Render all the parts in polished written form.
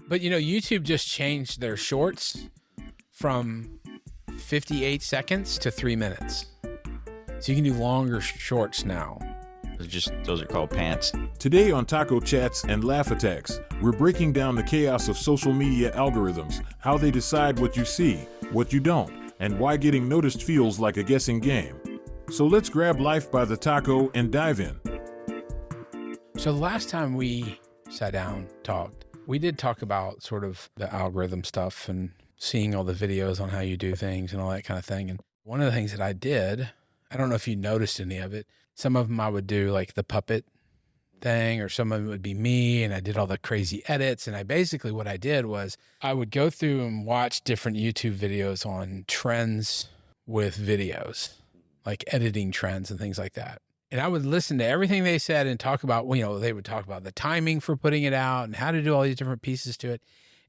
But, YouTube just changed their shorts from 58 seconds to 3 minutes. So you can do longer shorts now. Those are called pants. Today on Taco Chats and Laugh Attacks, we're breaking down the chaos of social media algorithms, how they decide what you see, what you don't, and why getting noticed feels like a guessing game. So let's grab life by the taco and dive in. So the last time we sat down, talked, we did talk about sort of the algorithm stuff and seeing all the videos on how you do things and all that kind of thing. And one of the things that I did, I don't know if you noticed any of it, some of them I would do like the puppet thing, or some of it would be me, and I did all the crazy edits. And what I did was I would go through and watch different YouTube videos on trends with videos, like editing trends and things like that. And I would listen to everything they said and talk about, they would talk about the timing for putting it out and how to do all these different pieces to it.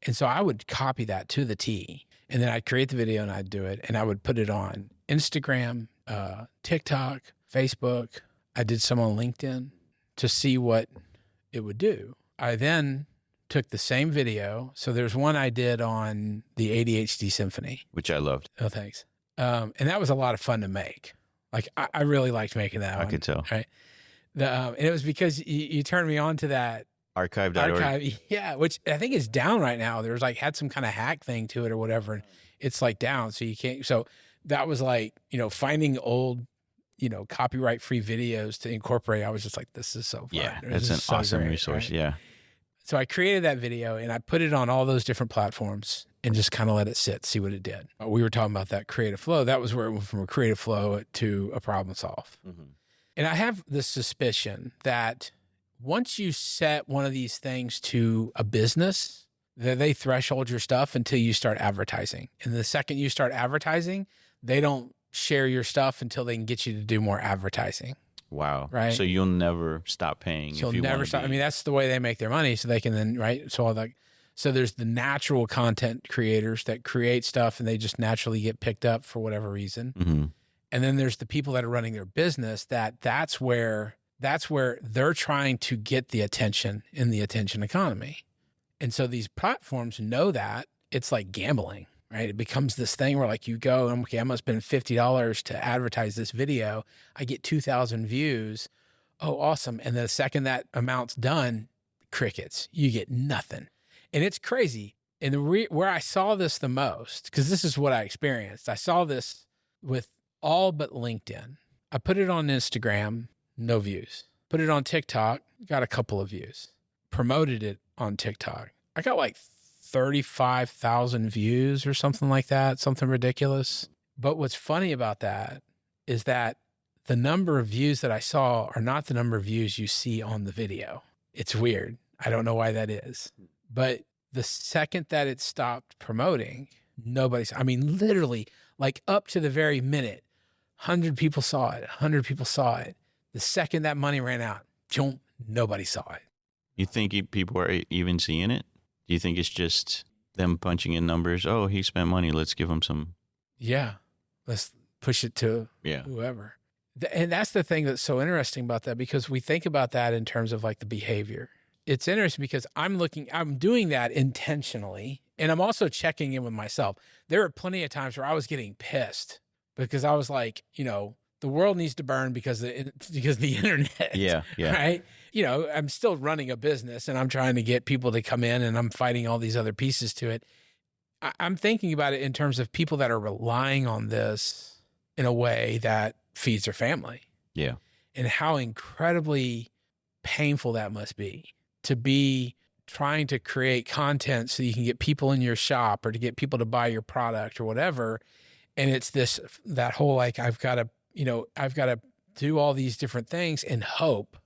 And so I would copy that to the T, and then I'd create the video and I'd do it, and I would put it on Instagram, TikTok, Facebook. I did some on LinkedIn to see what it would do. I then took the same video. So there's one I did on the ADHD Symphony, Which I loved. Oh, thanks. And that was a lot of fun to make. Like I really liked making that one. I could tell. Right. And it was because you turned me on to that Archive.org. Yeah, which I think is down right now. There's had some kind of hack thing to it or whatever. And it's down. So you can't. So that was finding old, copyright free videos to incorporate. I was just like, this is so fun. Yeah, that's an awesome resource. Right? Yeah. So I created that video and I put it on all those different platforms and just kind of let it sit, see what it did. We were talking about that creative flow. That was where it went from a creative flow to a problem solve. Mm-hmm. And I have this suspicion that once you set one of these things to a business, that they threshold your stuff until you start advertising. And the second you start advertising, they don't share your stuff until they can get you to do more advertising. Wow. Right. So you'll never stop paying. You'll never stop. I mean, that's the way they make their money. So they can then, right. So there's the natural content creators that create stuff and they just naturally get picked up for whatever reason. Mm-hmm. And then there's the people that are running their business that's where they're trying to get the attention in the attention economy. And so these platforms know that it's like gambling, right? It becomes this thing where you go, okay, I'm going to spend $50 to advertise this video. I get 2,000 views. Oh, awesome. And the second that amount's done, crickets, you get nothing. And it's crazy. And where I saw this the most, because this is what I experienced. I saw this with all but LinkedIn. I put it on Instagram, no views. Put it on TikTok, got a couple of views. Promoted it on TikTok. I got 35,000 views or something like that, something ridiculous. But what's funny about that is that the number of views that I saw are not the number of views you see on the video. It's weird. I don't know why that is. But the second that it stopped promoting, literally up to the very minute, 100 people saw it, 100 people saw it. The second that money ran out, nobody saw it. You think people are even seeing it? Do you think it's just them punching in numbers? Oh, he spent money. Let's give him some. Yeah. Let's push it to whoever. And that's the thing that's so interesting about that, because we think about that in terms of the behavior. It's interesting because I'm doing that intentionally, and I'm also checking in with myself. There are plenty of times where I was getting pissed because I was the world needs to burn because the internet. Yeah. Right. I'm still running a business and I'm trying to get people to come in and I'm fighting all these other pieces to it. I'm thinking about it in terms of people that are relying on this in a way that feeds their family. Yeah. And how incredibly painful that must be to be trying to create content so you can get people in your shop or to get people to buy your product or whatever. And it's that whole, I've got to do all these different things and hope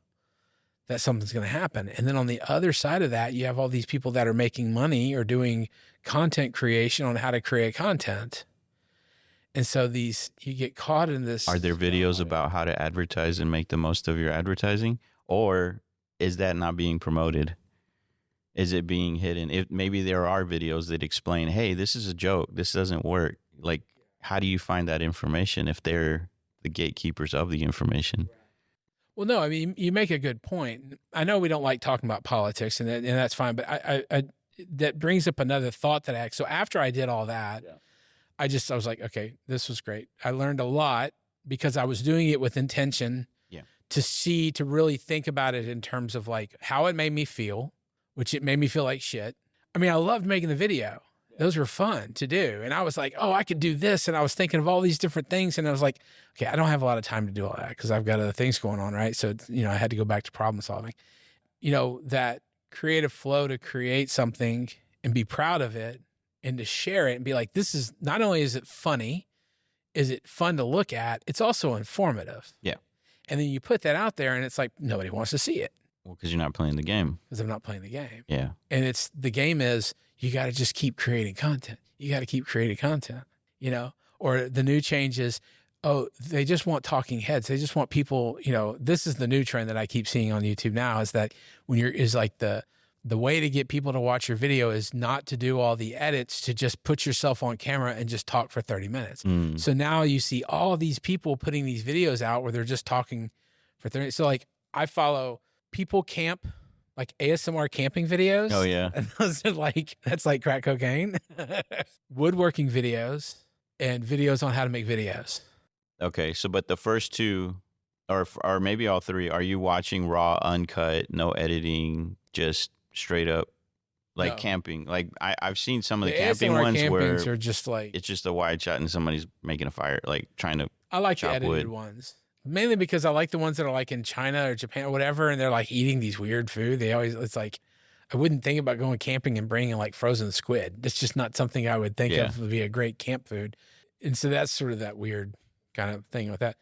that something's going to happen. And then on the other side of that, you have all these people that are making money or doing content creation on how to create content. And so you get caught in this. Are there videos about how to advertise and make the most of your advertising? Or is that not being promoted? Is it being hidden? If maybe there are videos that explain, hey, this is a joke. This doesn't work. How do you find that information if they're the gatekeepers of the information? Well, no, you make a good point. I know we don't like talking about politics, and that's fine. But that brings up another thought that I had. So after I did all that, I was like, okay, this was great. I learned a lot because I was doing it with intention to really think about it in terms of like how it made me feel, which it made me feel like shit. I mean, I loved making the video. Those were fun to do. And I was like, oh, I could do this. And I was thinking of all these different things. And I was like, okay, I don't have a lot of time to do all that because I've got other things going on, right? So, I had to go back to problem solving. That creative flow to create something and be proud of it and to share it and be like, this is, not only is it funny, is it fun to look at, it's also informative. Yeah. And then you put that out there and it's like, nobody wants to see it. Well, because you're not playing the game. Because I'm not playing the game. Yeah. And the game is, you got to just keep creating content. You got to keep creating content, or the new change is, oh, they just want talking heads. They just want people, this is the new trend that I keep seeing on YouTube now is that the way to get people to watch your video is not to do all the edits, to just put yourself on camera and just talk for 30 minutes. So now you see all these people putting these videos out where they're just talking for 30 minutes. So like I follow people camp, like ASMR camping videos. Oh yeah. And those are that's like crack cocaine. Woodworking videos and videos on how to make videos. Okay. So, but the first two or maybe all three, are you watching raw, uncut, no editing, just straight up like camping? Like I've seen some of the camping ASMR ones where are just like, it's just a wide shot and somebody's making a fire, like trying to I like the chop edited wood. ones. Mainly because I like the ones that are like in China or Japan or whatever, and they're like eating these weird food. It's like, I wouldn't think about going camping and bringing like frozen squid. That's just not something I would think of would be a great camp food. And so that's sort of that weird kind of thing with that.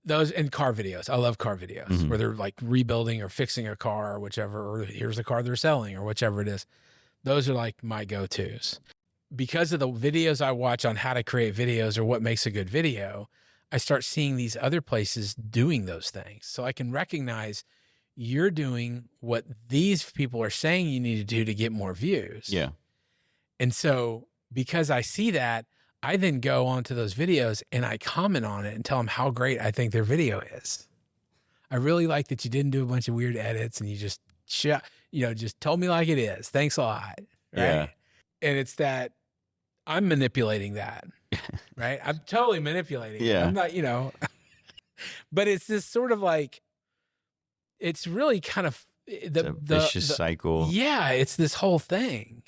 Those and car videos. I love car videos where they're like rebuilding or fixing a car or whichever, or here's the car they're selling or whichever it is. Those are like my go-tos. Because of the videos I watch on how to create videos or what makes a good video, I start seeing these other places doing those things. So I can recognize you're doing what these people are saying you need to do to get more views. Yeah. And so because I see that, I then go onto those videos and I comment on it and tell them how great I think their video is. I really like that you didn't do a bunch of weird edits and you just just told me like it is. Thanks a lot. Right? Yeah. And it's that I'm manipulating that. Right? I'm totally manipulating. Yeah. I'm not, but it's this sort of like, it's really kind of the vicious cycle. Yeah. It's this whole thing.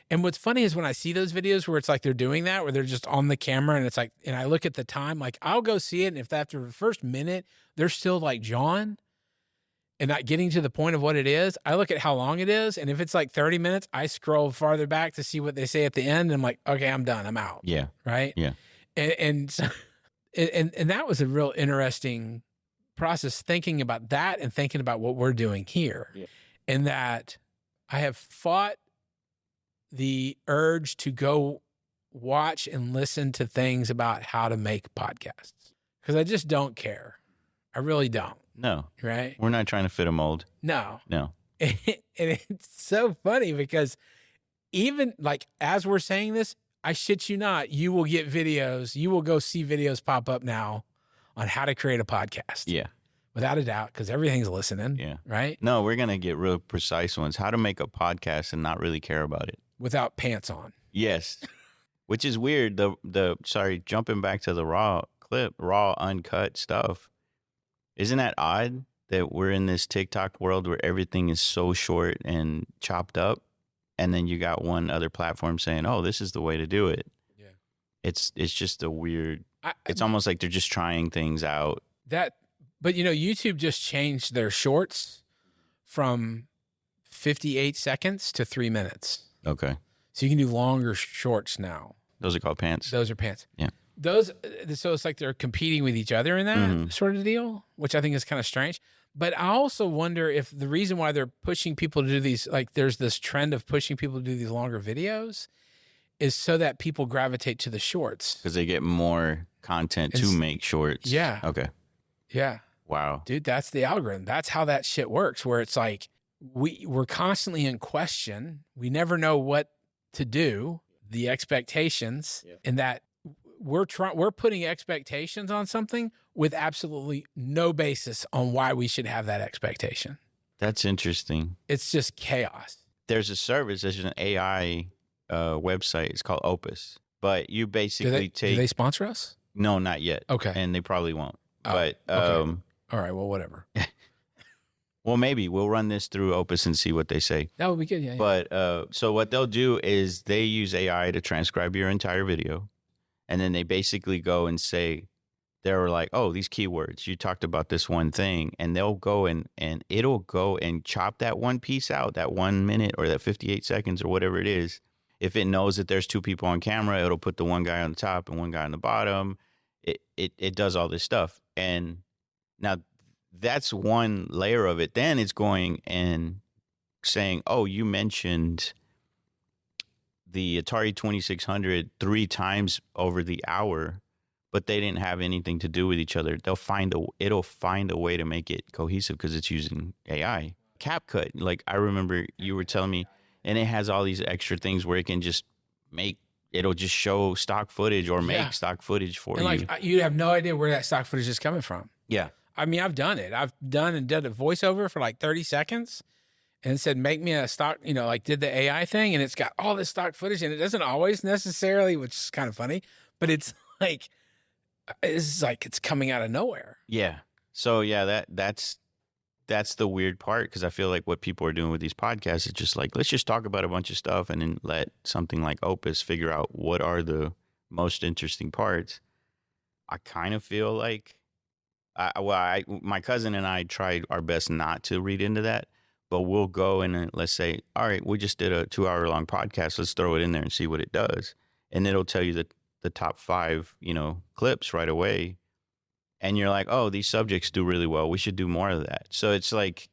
And what's funny is when I see those videos where it's like they're doing that, where they're just on the camera and it's like, and I look at the time, like I'll go see it. And if after the first minute, they're still like John and not getting to the point of what it is, I look at how long it is. And if it's like 30 minutes, I scroll farther back to see what they say at the end. And I'm like, okay, I'm done. I'm out. Yeah. Right. Yeah. And that was a real interesting process, thinking about that and thinking about what we're doing here. Yeah. And that I have fought the urge to go watch and listen to things about how to make podcasts because I just don't care. I really don't. No. Right? We're not trying to fit a mold. No. No. And it's so funny because even like as we're saying this, I shit you not, you will get videos. You will go see videos pop up now on how to create a podcast. Yeah. Without a doubt, because everything's listening. Yeah. Right? No, we're going to get real precise ones. How to make a podcast and not really care about it. Without pants on. Yes. Which is weird. Sorry, jumping back to the raw uncut stuff. Isn't that odd that we're in this TikTok world where everything is so short and chopped up? And then you got one other platform saying, oh, this is the way to do it. Yeah. It's just a weird, it's almost like they're just trying things out. But YouTube just changed their shorts from 58 seconds to 3 minutes. Okay. So you can do longer shorts now. Those are called pants. Those are pants. Yeah. So it's like they're competing with each other in that sort of deal, which I think is kind of strange. But I also wonder if the reason why they're pushing people to do these, like there's this trend of pushing people to do these longer videos is so that people gravitate to the shorts. Because they get more content to make shorts. Yeah. Okay. Yeah. Wow. Dude, that's the algorithm. That's how that shit works, where it's like we're constantly in question. We never know what to do, the expectations, and that we're putting expectations on something with absolutely no basis on why we should have that expectation. That's interesting. It's just chaos. there's a service, there's an AI website. It's called Opus. But you basically do they sponsor us? No, not yet. Okay. And they probably won't. Oh, but okay. All right, well, whatever. Well, maybe we'll run this through Opus and see what they say. That would be good, yeah. But so what they'll do is they use AI to transcribe your entire video. And then they basically go and say, they're like, oh, these keywords, you talked about this one thing. And they'll go and it'll go and chop that one piece out, that 1 minute or that 58 seconds or whatever it is. If it knows that there's two people on camera, it'll put the one guy on the top and one guy on the bottom. It does all this stuff. And now that's one layer of it. Then it's going and saying, oh, you mentioned the Atari 2600 3 times over the hour, but they didn't have anything to do with each other. It'll find a way to make it cohesive because it's using AI. CapCut, like I remember you were telling me, and it has all these extra things where it can just it'll just show stock footage or make stock footage for you. And like you have no idea where that stock footage is coming from. Yeah. I mean, I've done it. I've done a voiceover for like 30 seconds and said, make me a stock, like did the AI thing. And it's got all this stock footage and it doesn't always necessarily, which is kind of funny, but it's like it's coming out of nowhere. Yeah. So yeah, that's the weird part, because I feel like what people are doing with these podcasts is just like, let's just talk about a bunch of stuff and then let something like Opus figure out what are the most interesting parts. I kind of feel like, my cousin and I tried our best not to read into that, but we'll go and let's say, all right, we just did a 2-hour-long podcast. Let's throw it in there and see what it does. And it'll tell you the top 5, clips right away. And you're like, oh, these subjects do really well. We should do more of that. So it's like,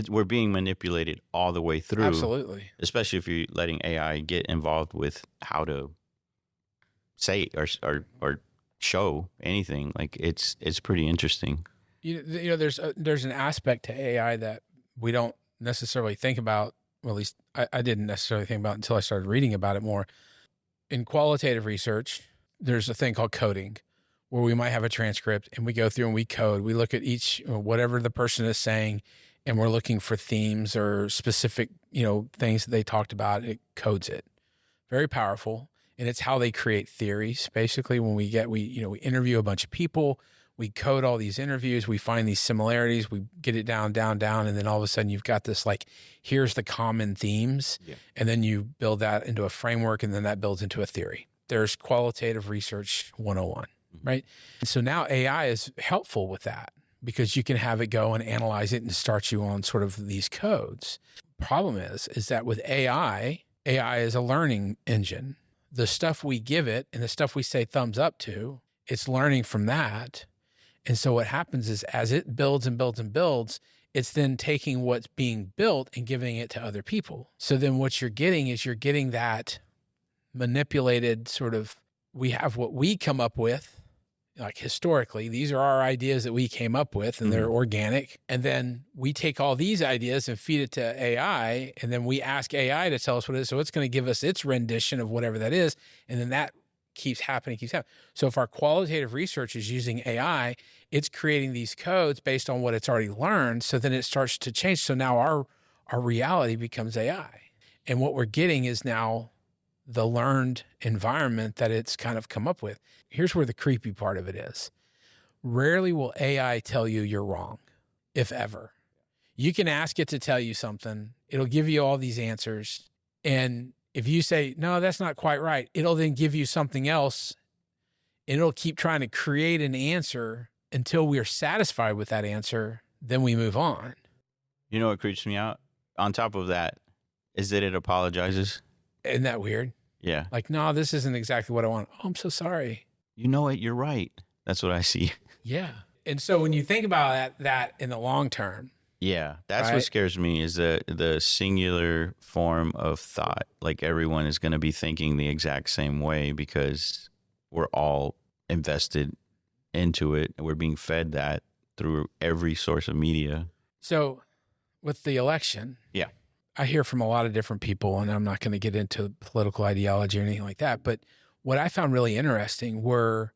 we're being manipulated all the way through. Absolutely. Especially if you're letting AI get involved with how to say or show anything. Like it's pretty interesting. There's an aspect to AI that we don't necessarily think about. Well, at least I didn't necessarily think about until I started reading about it more. In qualitative research, there's a thing called coding, where we might have a transcript and we go through and we code. We look at each, whatever the person is saying, and we're looking for themes or specific, things that they talked about. It codes it. Very powerful. And it's how they create theories. Basically, when we interview a bunch of people, we code all these interviews, we find these similarities, we get it down, and then all of a sudden you've got this, like, here's the common themes. Yeah. And then you build that into a framework, and then that builds into a theory. There's qualitative research 101. Right. And so now AI is helpful with that, because you can have it go and analyze it and start you on sort of these codes. Problem is that with AI is a learning engine. The stuff we give it and the stuff we say thumbs up to, it's learning from that. And so what happens is, as it builds and builds and builds, it's then taking what's being built and giving it to other people. So then what you're getting is that manipulated sort of, we have what we come up with. Like historically, these are our ideas that we came up with, and they're organic. And then we take all these ideas and feed it to AI, and then we ask AI to tell us what it is. So it's going to give us its rendition of whatever that is. And then that keeps happening. So if our qualitative research is using AI, it's creating these codes based on what it's already learned. So then it starts to change. So now our reality becomes AI. And what we're getting is now the learned environment that it's kind of come up with. Here's where the creepy part of it is. Rarely will AI tell you you're wrong, if ever. You can ask it to tell you something. It'll give you all these answers. And if you say, no, that's not quite right, it'll then give you something else. And it'll keep trying to create an answer until we are satisfied with that answer. Then we move on. You know what creeps me out? On top of that, is that it apologizes. Isn't that weird? Yeah. Like, no, this isn't exactly what I want. Oh, I'm so sorry. You know what? You're right. That's what I see. Yeah. And so when you think about that in the long term. Yeah. That's what scares me, is the singular form of thought. Like everyone is going to be thinking the exact same way because we're all invested into it. We're being fed that through every source of media. So with the election. Yeah. I hear from a lot of different people, and I'm not going to get into political ideology or anything like that. But what I found really interesting were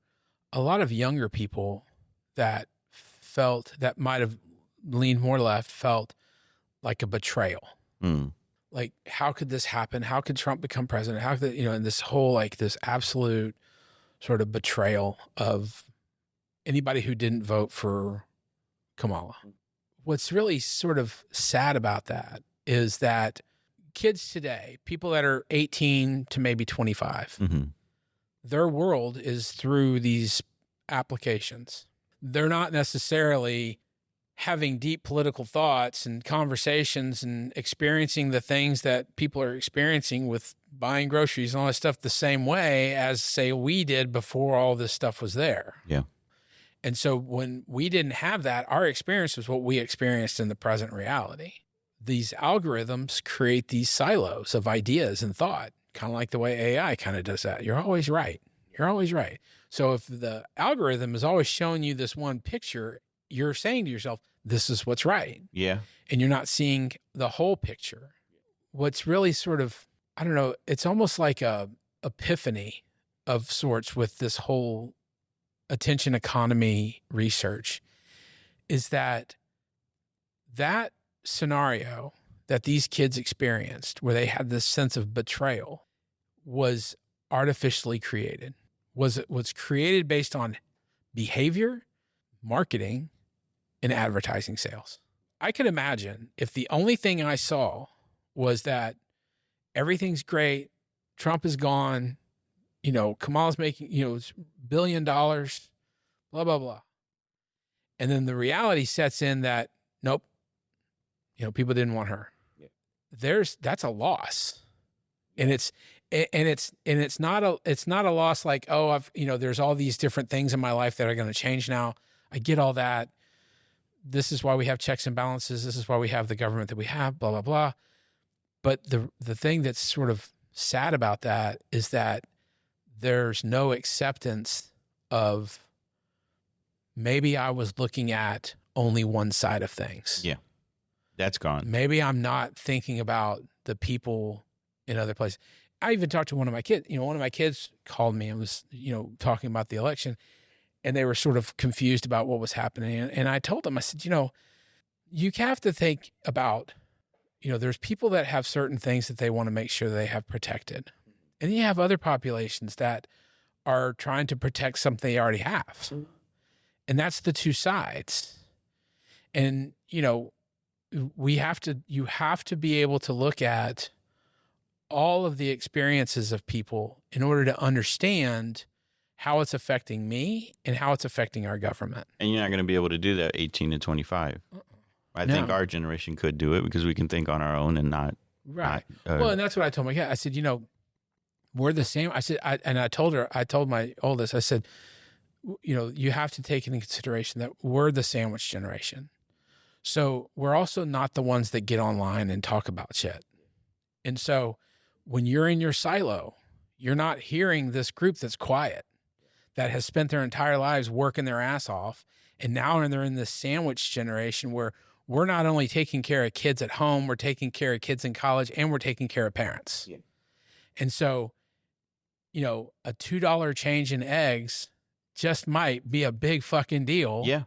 a lot of younger people that might have leaned more left, felt like a betrayal. Like, how could this happen? How could Trump become president? How could, and this whole, like, this absolute sort of betrayal of anybody who didn't vote for Kamala. What's really sort of sad about that is that kids today, people that are 18 to maybe 25, their world is through these applications. They're not necessarily having deep political thoughts and conversations and experiencing the things that people are experiencing with buying groceries and all that stuff the same way as, say, we did before all this stuff was there. Yeah. And so when we didn't have that, our experience was what we experienced in the present reality. These algorithms create these silos of ideas and thought, kind of like the way AI kind of does that. You're always right. You're always right. So if the algorithm is always showing you this one picture, you're saying to yourself, this is what's right. Yeah. And you're not seeing the whole picture. What's really sort of, I don't know, it's almost like a epiphany of sorts with this whole attention economy research is that scenario that these kids experienced where they had this sense of betrayal was artificially created, was created based on behavior, marketing, and advertising sales. I could imagine if the only thing I saw was that everything's great, Trump is gone, Kamala's making, $1 billion, blah, blah, blah. And then the reality sets in that, nope, people didn't want her. Yeah. That's a loss. And it's not a loss like, oh, there's all these different things in my life that are going to change now. I get all that. This is why we have checks and balances. This is why we have the government that we have, blah, blah, blah. But the thing that's sort of sad about that is that there's no acceptance of maybe I was looking at only one side of things. Yeah. That's gone. Maybe I'm not thinking about the people in other places. I even talked to one of my kids. One of my kids called me and was, talking about the election, and they were sort of confused about what was happening. And I told them, I said, you have to think about, there's people that have certain things that they want to make sure they have protected. And then you have other populations that are trying to protect something they already have. And that's the two sides. And, you have to be able to look at all of the experiences of people in order to understand how it's affecting me and how it's affecting our government. And you're not going to be able to do that 18 to 25. I think our generation could do it because we can think on our own and not. Right. Well, and that's what I told my kid. I said, we're the same. I said, I told my oldest, I said, you have to take into consideration that we're the sandwich generation. So we're also not the ones that get online and talk about shit. And so when you're in your silo, you're not hearing this group that's quiet, that has spent their entire lives working their ass off. And now they're in this sandwich generation where we're not only taking care of kids at home, we're taking care of kids in college, and we're taking care of parents. Yeah. And so, a $2 change in eggs just might be a big fucking deal. Yeah.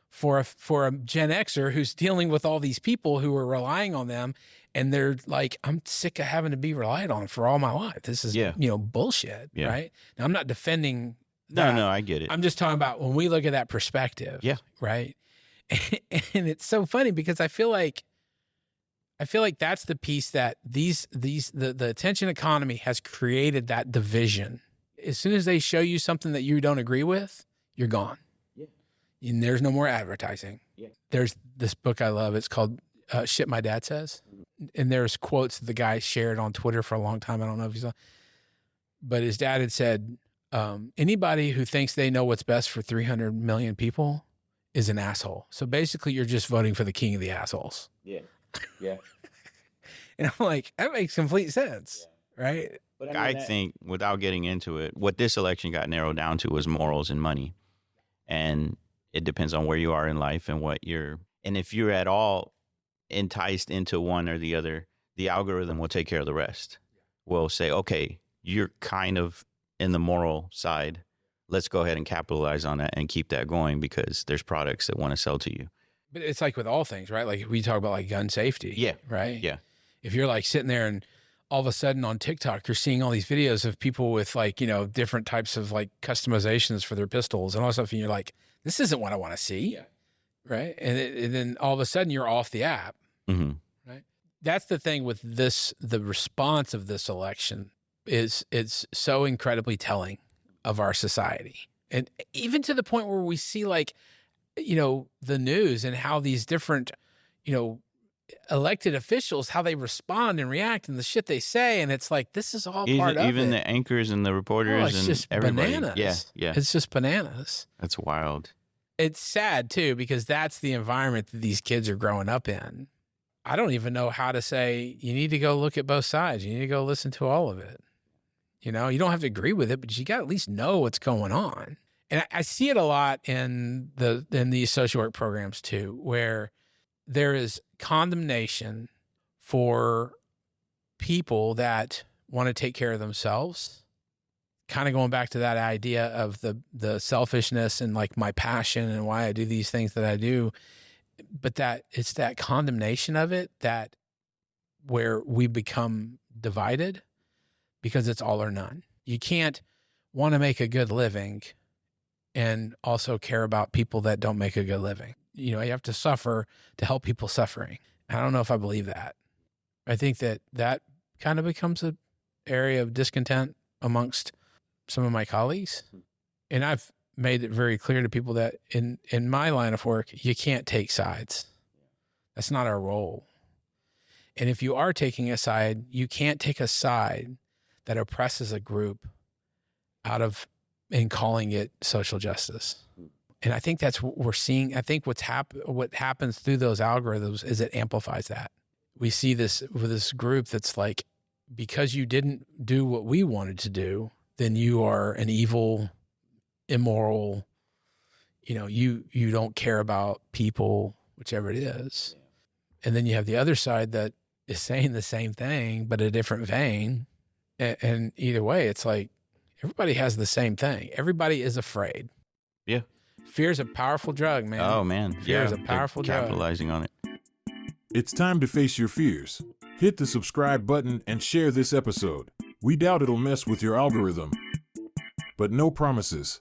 For a Gen Xer who's dealing with all these people who are relying on them, and they're like, I'm sick of having to be relied on for all my life. This is, bullshit, right? Now, I'm not defending that. No, I get it. I'm just talking about when we look at that perspective, right? And it's so funny because I feel like that's the piece that the attention economy has created, that division. As soon as they show you something that you don't agree with, you're gone. And there's no more advertising. Yeah. There's this book I love. It's called Shit My Dad Says. And there's quotes that the guy shared on Twitter for a long time. I don't know if you saw. But his dad had said, anybody who thinks they know what's best for 300 million people is an asshole. So basically, you're just voting for the king of the assholes. Yeah. Yeah. And I'm like, that makes complete sense, right? But I think, without getting into it, what this election got narrowed down to was morals and money. And it depends on where you are in life and and if you're at all enticed into one or the other, the algorithm will take care of the rest. We'll say, okay, you're kind of in the moral side. Let's go ahead and capitalize on that and keep that going because there's products that want to sell to you. But it's like with all things, right? Like we talk about like gun safety. Yeah. Right. Yeah. If you're like sitting there and all of a sudden on TikTok, you're seeing all these videos of people with like, different types of like customizations for their pistols and all that stuff. And you're like, this isn't what I want to see. Yeah. Right. And then all of a sudden you're off the app. Mm-hmm. Right. That's the thing with this, the response of this election is it's so incredibly telling of our society. And even to the point where we see like, the news and how these different, elected officials, how they respond and react and the shit they say. And it's like, this is all part of it. Even the anchors and the reporters it's and just everybody. Bananas. Yeah. It's just bananas. That's wild. It's sad too, because that's the environment that these kids are growing up in. I don't even know how to say, you need to go look at both sides. You need to go listen to all of it. You don't have to agree with it, but you got to at least know what's going on. And I see it a lot in these social work programs too, where there is condemnation for people that want to take care of themselves. Kind of going back to that idea of the selfishness and like my passion and why I do these things that I do, but that it's that condemnation of it that where we become divided because it's all or none. You can't want to make a good living and also care about people that don't make a good living. You have to suffer to help people suffering. I don't know if I believe that. I think that kind of becomes an area of discontent amongst some of my colleagues. And I've made it very clear to people that in my line of work, you can't take sides. That's not our role. And if you are taking a side, you can't take a side that oppresses a group out of and calling it social justice. And I think that's what we're seeing. I think what happens through those algorithms is it amplifies that. We see this with this group that's like, because you didn't do what we wanted to do, then you are an evil, immoral, you don't care about people, whichever it is. And then you have the other side that is saying the same thing, but a different vein. And either way, it's like everybody has the same thing. Everybody is afraid. Yeah. Fear is a powerful drug, man. Oh, man. Fear is a powerful drug. Capitalizing on it. It's time to face your fears. Hit the subscribe button and share this episode. We doubt it'll mess with your algorithm, but no promises.